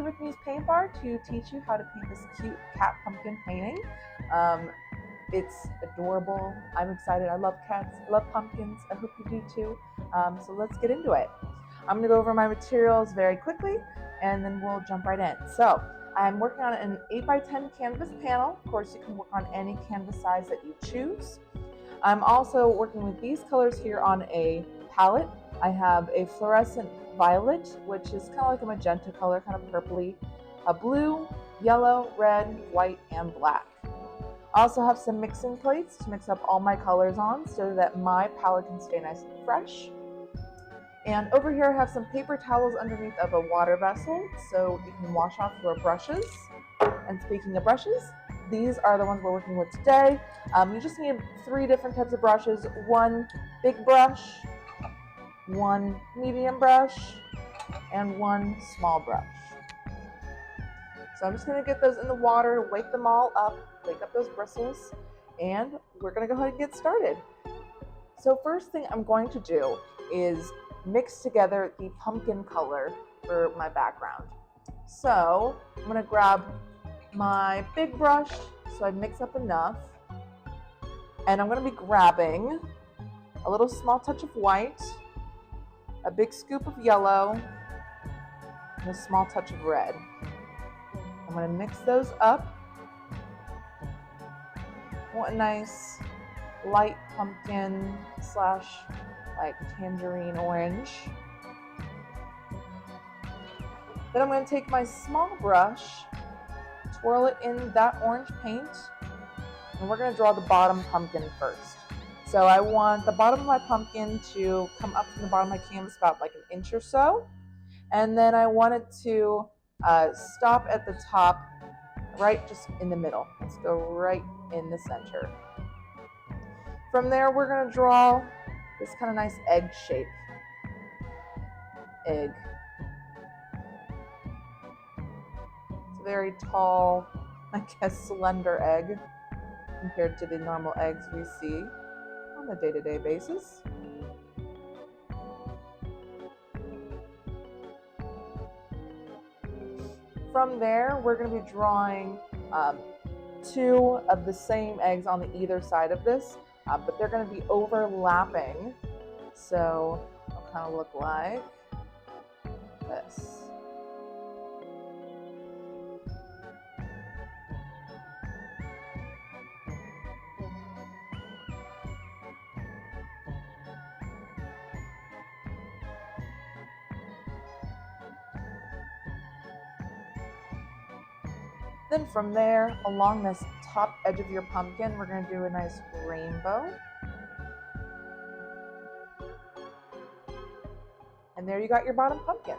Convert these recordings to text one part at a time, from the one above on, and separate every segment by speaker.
Speaker 1: Crafted with Muse Paint Bar to teach you how to paint this cute cat pumpkin painting. It's adorable. I'm excited. I love cats. I love pumpkins. I hope you do too. So let's get into it. I'm going to go over my materials very quickly and then we'll jump right in. So I'm working on an 8x10 canvas panel. Of course, you can work on any canvas size that you choose. I'm also working with these colors here on a palette. I have a fluorescent violet, which is kind of like a magenta color, kind of purpley, a blue, yellow, red, white, and black. I also have some mixing plates to mix up all my colors on so that my palette can stay nice and fresh. And over here I have some paper towels underneath of a water vessel so you can wash off your brushes. And speaking of brushes, these are the ones we're working with today. You just need 3 different types of brushes, one big brush, one medium brush, and one small brush. So I'm just going to get those in the water, wake them all up, wake up those bristles, and we're going to go ahead and get started. So first thing I'm going to do is mix together the pumpkin color for my background. So I'm going to grab my big brush so I mix up enough, and I'm going to be grabbing a little small touch of white, a big scoop of yellow, and a small touch of red. I'm going to mix those up. I want a nice light pumpkin slash like tangerine orange. Then I'm going to take my small brush, twirl it in that orange paint, and we're going to draw the bottom pumpkin first. So I want the bottom of my pumpkin to come up from the bottom of my canvas about like an inch or so, and then I want it to stop at the top, right just in the middle. Let's go right in the center. From there, we're going to draw this kind of nice egg shape. Egg. It's a very tall, I guess, slender egg compared to the normal eggs we see on a day-to-day basis. From there, we're going to be drawing 2 of the same eggs on the either side of this, but they're going to be overlapping. So it'll kind of look like this. Then from there, along this top edge of your pumpkin, we're going to do a nice rainbow. And there you got your bottom pumpkin.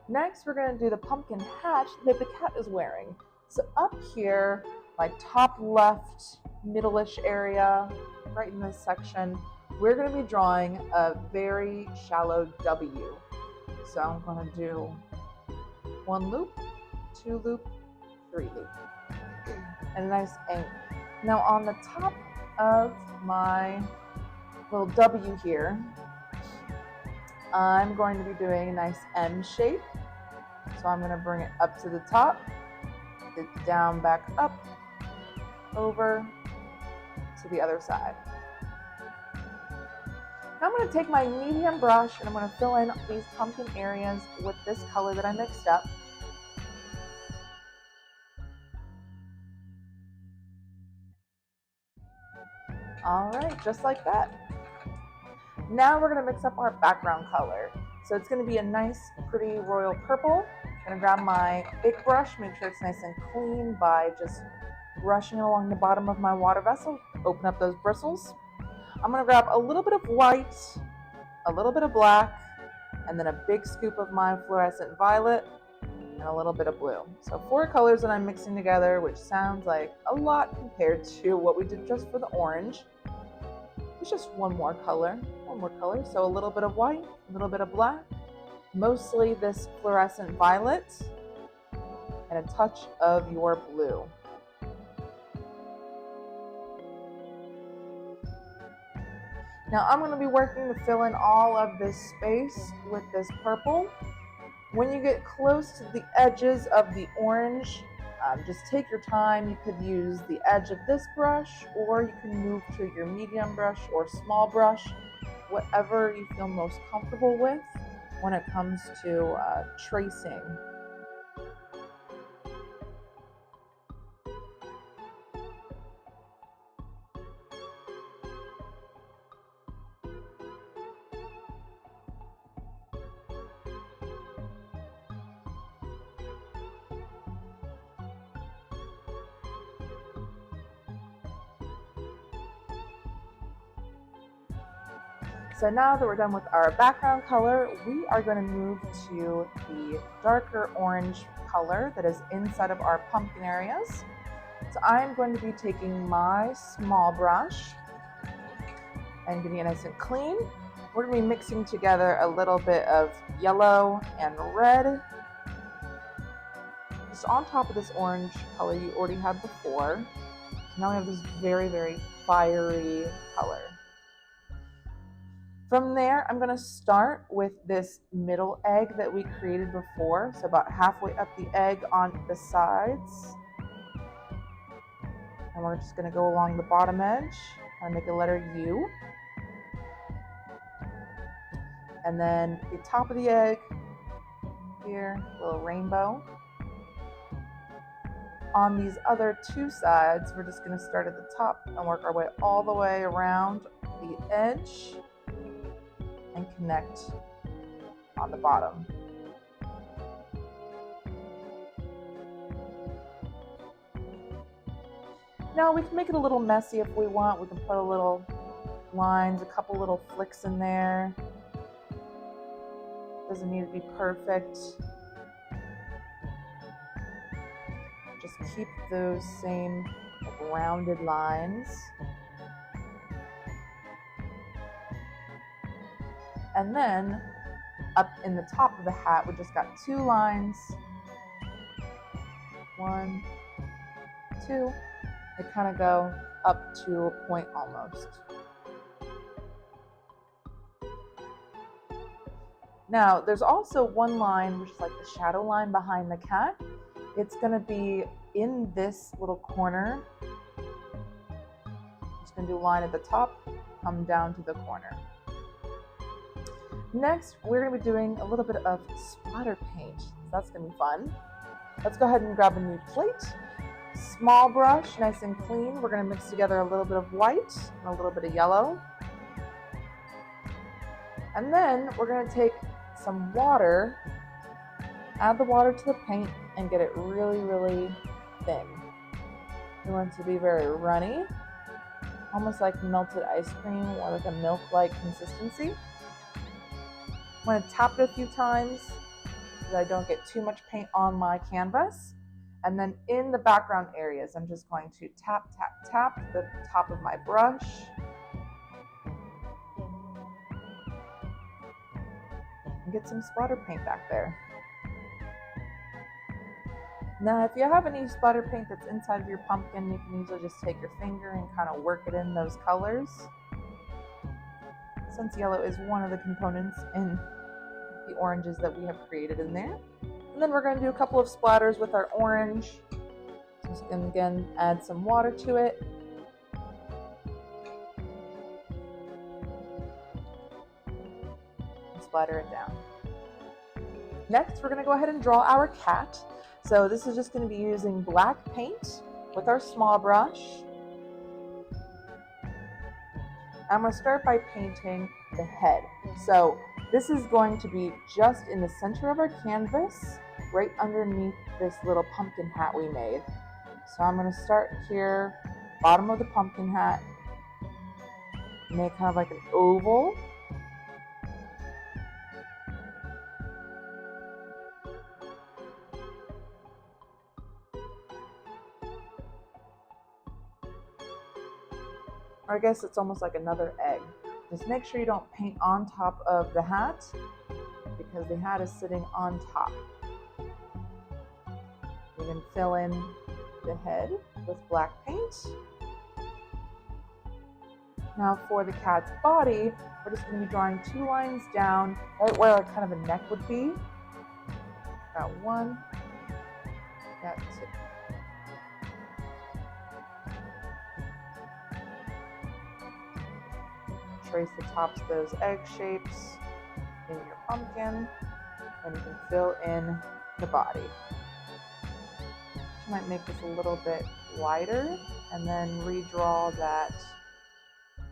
Speaker 1: Next, we're going to do the pumpkin hat that the cat is wearing. So up here, my top left, middle-ish area, right in this section, we're going to be drawing a very shallow W. So I'm going to do 1 loop, 2 loop, 3 loop, and a nice angle. Now on the top of my little W here, I'm going to be doing a nice M shape. So I'm going to bring it up to the top, it down, back up, over to the other side. Now I'm going to take my medium brush and I'm going to fill in these pumpkin areas with this color that I mixed up. All right, just like that. Now we're going to mix up our background color. So it's going to be a nice, pretty royal purple. I'm going to grab my big brush, make sure it's nice and clean by just brushing along the bottom of my water vessel. Open up those bristles. I'm going to grab a little bit of white, a little bit of black, and then a big scoop of my fluorescent violet, and a little bit of blue. So 4 colors that I'm mixing together, which sounds like a lot compared to what we did just for the orange. It's just one more color. So a little bit of white, a little bit of black, mostly this fluorescent violet, and a touch of your blue. Now I'm going to be working to fill in all of this space with this purple. When you get close to the edges of the orange, just take your time. You could use the edge of this brush, or you can move to your medium brush or small brush, whatever you feel most comfortable with when it comes to tracing. So now that we're done with our background color, we are going to move to the darker orange color that is inside of our pumpkin areas. So I'm going to be taking my small brush and getting it nice and clean. We're going to be mixing together a little bit of yellow and red. Just on top of this orange color you already had before. Now we have this very, very fiery color. From there, I'm going to start with this middle egg that we created before. So about halfway up the egg on the sides. And we're just going to go along the bottom edge and make a letter U. And then the top of the egg here, a little rainbow. On these other two sides, we're just going to start at the top and work our way all the way around the edge and connect on the bottom. Now we can make it a little messy if we want. We can put a little lines, a couple little flicks in there. Doesn't need to be perfect. Just keep those same rounded lines. And then up in the top of the hat, we just got two lines. 1, 2. They kind of go up to a point almost. Now, there's also one line, which is like the shadow line behind the cat. It's going to be in this little corner. Just going to do a line at the top, come down to the corner. Next, we're going to be doing a little bit of splatter paint. So that's going to be fun. Let's go ahead and grab a new plate. Small brush, nice and clean. We're going to mix together a little bit of white and a little bit of yellow. And then we're going to take some water, add the water to the paint, and get it really, really thin. We want it to be very runny, almost like melted ice cream or like a milk-like consistency. I'm going to tap it a few times so that I don't get too much paint on my canvas. And then in the background areas, I'm just going to tap, tap, tap the top of my brush. And get some splatter paint back there. Now, if you have any splatter paint that's inside of your pumpkin, you can usually just take your finger and kind of work it in those colors. Since yellow is one of the components in the oranges that we have created in there. And then we're going to do a couple of splatters with our orange. Just again, add some water to it. And splatter it down. Next, we're going to go ahead and draw our cat. So this is just going to be using black paint with our small brush. I'm going to start by painting the head. So this is going to be just in the center of our canvas, right underneath this little pumpkin hat we made. So I'm going to start here, bottom of the pumpkin hat, make kind of like an oval. Or I guess it's almost like another egg. Just make sure you don't paint on top of the hat because the hat is sitting on top. You can fill in the head with black paint. Now for the cat's body, we're just going to be drawing two lines down right where kind of a neck would be. Got one, got two. Trace the tops of those egg shapes in your pumpkin, and you can fill in the body. You might make this a little bit wider and then redraw that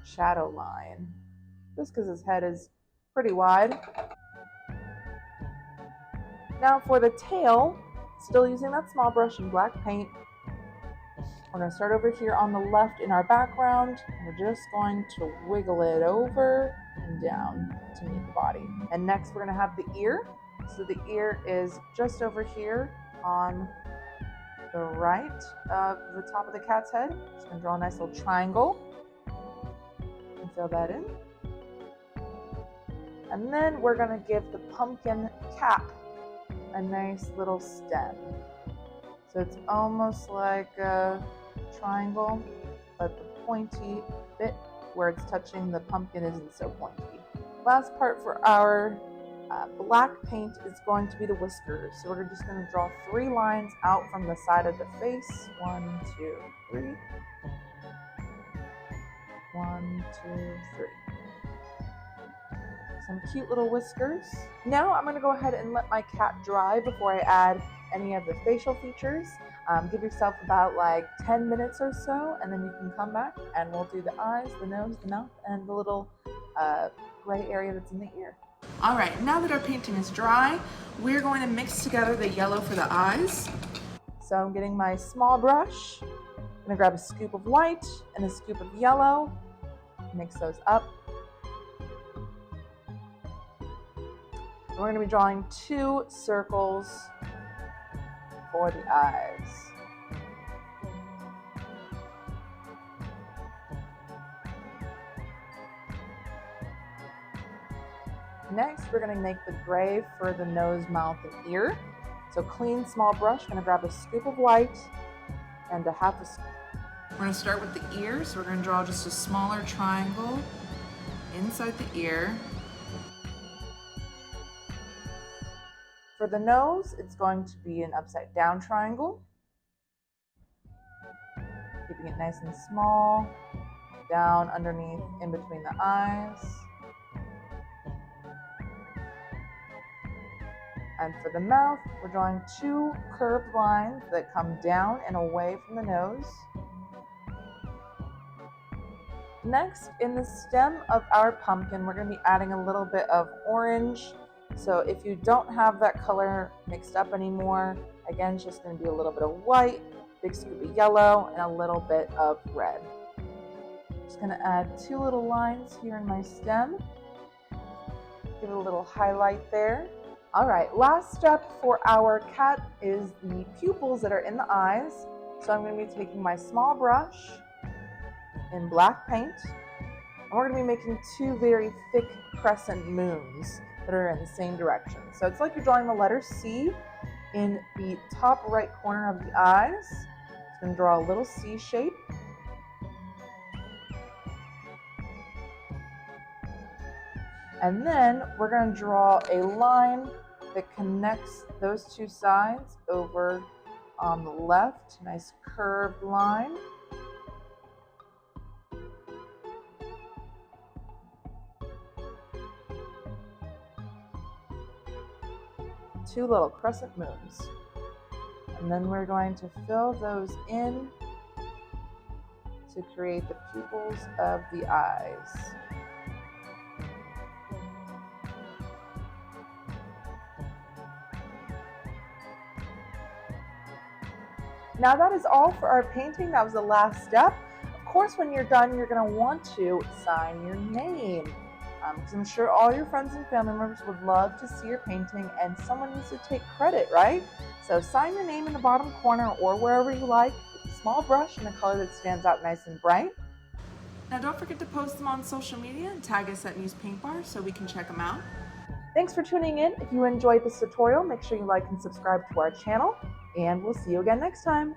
Speaker 1: shadow line, just because his head is pretty wide. Now for the tail, still using that small brush and black paint, we're going to start over here on the left in our background. We're just going to wiggle it over and down to meet the body. And next we're going to have the ear. So the ear is just over here on the right of the top of the cat's head. Just going to draw a nice little triangle and fill that in. And then we're going to give the pumpkin cap a nice little stem. So it's almost like a triangle, but the pointy bit where it's touching the pumpkin isn't so pointy. Last part for our black paint is going to be the whiskers. So we're just going to draw 3 lines out from the side of the face. 1, 2, 3. 1, 2, 3. Some cute little whiskers. Now I'm going to go ahead and let my cat dry before I add any of the facial features. Give yourself about like 10 minutes or so, and then you can come back and we'll do the eyes, the nose, the mouth, and the little gray area that's in the ear. All right, now that our painting is dry, we're going to mix together the yellow for the eyes. So I'm getting my small brush. I'm going to grab a scoop of white and a scoop of yellow, mix those up. We're going to be drawing 2 circles for the eyes. Next, we're going to make the gray for the nose, mouth, and ear. So clean, small brush. I'm going to grab a scoop of white and a half a scoop. We're going to start with the ear. So we're going to draw just a smaller triangle inside the ear. For the nose, it's going to be an upside down triangle. Keeping it nice and small, down underneath, in between the eyes. And for the mouth, we're drawing 2 curved lines that come down and away from the nose. Next, in the stem of our pumpkin, we're going to be adding a little bit of orange. So if you don't have that color mixed up anymore, again, it's just going to be a little bit of white, big scoop of yellow, and a little bit of red. Just going to add 2 little lines here in my stem. Give it a little highlight there. All right, last step for our cat is the pupils that are in the eyes. So I'm going to be taking my small brush in black paint, and we're going to be making 2 very thick crescent moons that are in the same direction. So it's like you're drawing the letter C in the top right corner of the eyes. Just going to draw a little C shape. And then we're going to draw a line that connects those 2 sides over on the left. Nice curved line. Two little crescent moons. And then we're going to fill those in to create the pupils of the eyes. Now that is all for our painting. That was the last step. Of course, when you're done, you're going to want to sign your name. Because I'm sure all your friends and family members would love to see your painting, and someone needs to take credit, right? So sign your name in the bottom corner or wherever you like with a small brush in a color that stands out nice and bright. Now don't forget to post them on social media and tag us at Muse Paint Bar so we can check them out. Thanks for tuning in. If you enjoyed this tutorial, make sure you like and subscribe to our channel, and we'll see you again next time.